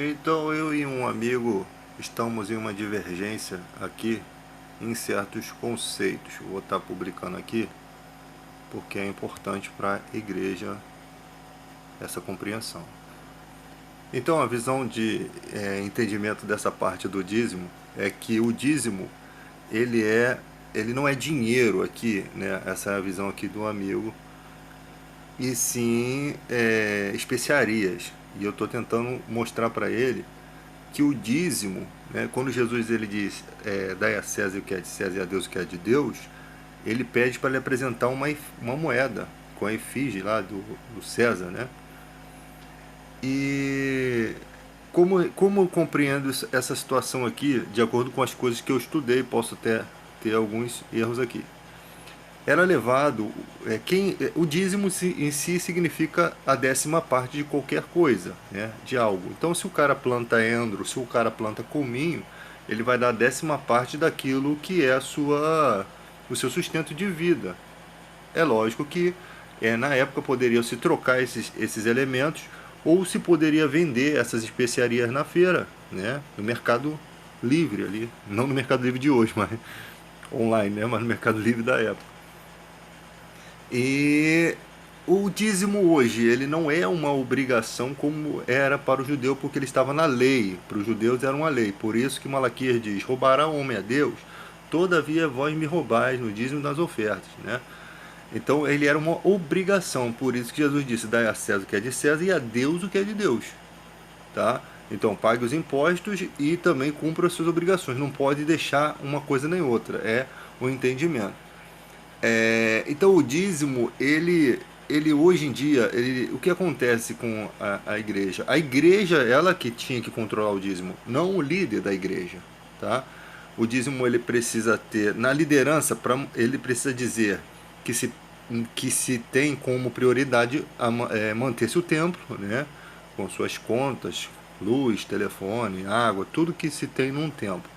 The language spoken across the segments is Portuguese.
Então eu e um amigo estamos em uma divergência aqui em certos conceitos. Vou estar publicando aqui porque é importante para a igreja essa compreensão. Então a visão de entendimento dessa parte do dízimo é que o dízimo ele é ele não é dinheiro aqui, né? Essa é a visão aqui do amigo, e sim especiarias. E eu estou tentando mostrar para ele que o dízimo, né, quando Jesus ele diz dai a César o que é de César e a Deus o que é de Deus, ele pede para ele apresentar uma moeda com a efígie lá do César, né? E como eu compreendo essa situação aqui, de acordo com as coisas que eu estudei, posso até ter alguns erros aqui. Era levado, o dízimo em si significa a 10ª parte de qualquer coisa, né, de algo. Então, se o cara planta endro, se o cara planta cominho, ele vai dar a 10ª parte daquilo que é o seu sustento de vida. É lógico que na época poderiam se trocar esses elementos, ou se poderia vender essas especiarias na feira, né, no mercado livre ali, não no mercado livre de hoje, mas online, né, mas no mercado livre da época. E o dízimo hoje, ele não é uma obrigação como era para o judeu, porque ele estava na lei. Para os judeus era uma lei. Por isso que Malaquias diz: roubará o homem a Deus, todavia vós me roubais no dízimo das ofertas, né? Então ele era uma obrigação, por isso que Jesus disse: dai a César o que é de César e a Deus o que é de Deus, tá? Então pague os impostos e também cumpra as suas obrigações. Não pode deixar uma coisa nem outra. É o entendimento. Então o dízimo, ele hoje em dia, o que acontece com a igreja? A igreja, ela que tinha que controlar o dízimo, não o líder da igreja, tá? O dízimo ele precisa ter, na liderança, ele precisa dizer que se tem como prioridade manter-se o templo, né? Com suas contas, luz, telefone, água, tudo que se tem num templo.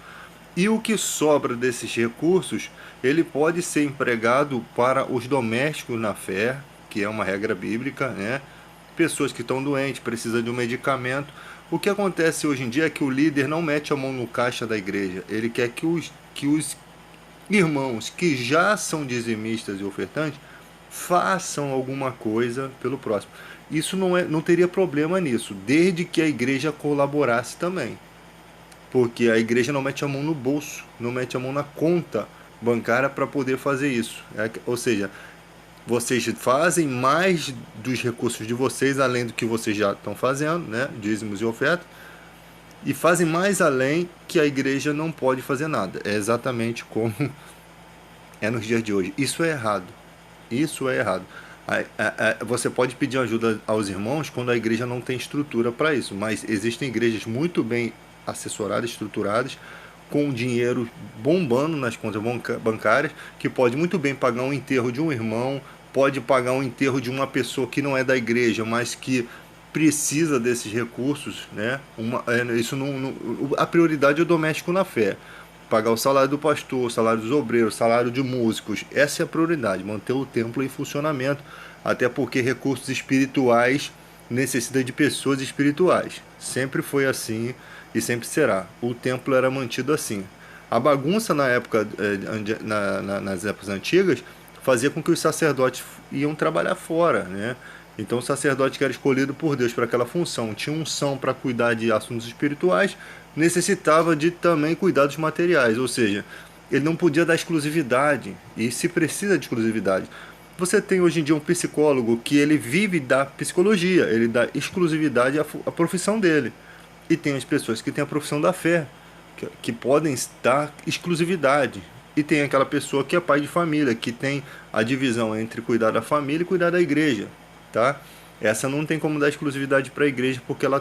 E o que sobra desses recursos, ele pode ser empregado para os domésticos na fé, que é uma regra bíblica, né? Pessoas que estão doentes, precisam de um medicamento. O que acontece hoje em dia é que o líder não mete a mão no caixa da igreja. Ele quer que os irmãos que já são dizimistas e ofertantes façam alguma coisa pelo próximo. Isso não teria problema nisso, desde que a igreja colaborasse também, porque a igreja não mete a mão no bolso, não mete a mão na conta bancária para poder fazer isso. Ou seja, vocês fazem mais dos recursos de vocês, além do que vocês já estão fazendo, né? Dízimos e ofertas, e fazem mais além, que a igreja não pode fazer nada. É exatamente como é nos dias de hoje. Isso é errado. Isso é errado. Você pode pedir ajuda aos irmãos quando a igreja não tem estrutura para isso, mas existem igrejas muito bem assessoradas, estruturadas, com dinheiro bombando nas contas bancárias, que pode muito bem pagar um enterro de um irmão, pode pagar um enterro de uma pessoa que não é da igreja, mas que precisa desses recursos, né? A prioridade é o doméstico na fé. Pagar o salário do pastor, o salário dos obreiros, o salário de músicos. Essa é a prioridade, manter o templo em funcionamento, até porque recursos espirituais necessitam de pessoas espirituais. Sempre foi assim e sempre será. O templo era mantido assim. A bagunça na época, nas épocas antigas, fazia com que os sacerdotes iam trabalhar fora, né? Então o sacerdote que era escolhido por Deus para aquela função, tinha unção para cuidar de assuntos espirituais, necessitava de também cuidar dos materiais, ou seja, ele não podia dar exclusividade, e se precisa de exclusividade. Você tem hoje em dia um psicólogo que ele vive da psicologia, ele dá exclusividade à profissão dele. E tem as pessoas que têm a profissão da fé, que podem dar exclusividade. E tem aquela pessoa que é pai de família, que tem a divisão entre cuidar da família e cuidar da igreja, tá? Essa não tem como dar exclusividade para a igreja, porque ela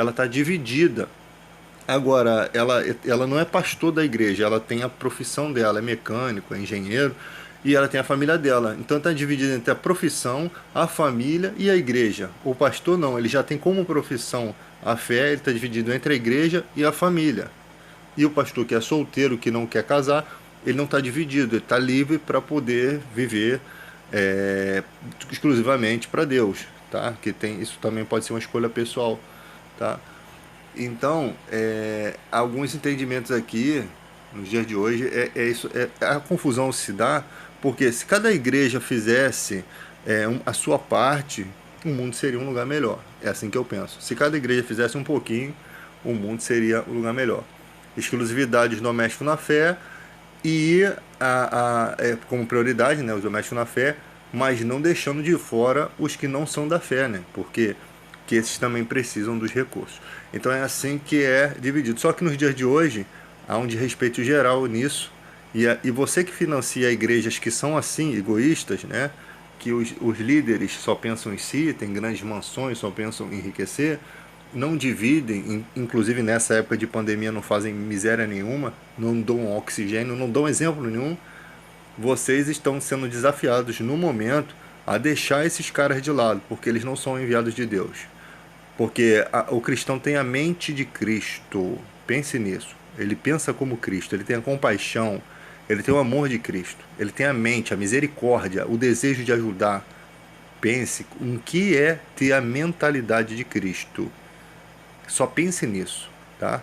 está dividida. Agora, ela não é pastor da igreja, ela tem a profissão dela, é mecânico, é engenheiro, e ela tem a família dela. Então está dividida entre a profissão, a família e a igreja. O pastor não, ele já tem como profissão a fé, ele está dividido entre a igreja e a família. E o pastor que é solteiro, que não quer casar, ele não está dividido, ele está livre para poder viver exclusivamente para Deus, tá? Que tem, isso também pode ser uma escolha pessoal, tá? Então, alguns entendimentos aqui, nos dias de hoje, é isso. A confusão se dá porque se cada igreja fizesse a sua parte, o mundo seria um lugar melhor. É assim que eu penso. Se cada igreja fizesse um pouquinho, o mundo seria um lugar melhor. Exclusividade domésticos na fé e como prioridade, né, os domésticos na fé, mas não deixando de fora os que não são da fé, né? Porque que esses também precisam dos recursos. Então é assim que é dividido. Só que nos dias de hoje há um desrespeito geral nisso. E você que financia igrejas que são assim, egoístas, né? Que os líderes só pensam em si, têm grandes mansões, só pensam em enriquecer, não dividem, inclusive nessa época de pandemia não fazem miséria nenhuma, não dão oxigênio, não dão exemplo nenhum. Vocês estão sendo desafiados no momento a deixar esses caras de lado, porque eles não são enviados de Deus. Porque o cristão tem a mente de Cristo. Pense nisso. Ele pensa como Cristo, ele tem a compaixão, ele tem o amor de Cristo, ele tem a mente, a misericórdia, o desejo de ajudar. Pense em que é ter a mentalidade de Cristo. Só pense nisso, tá?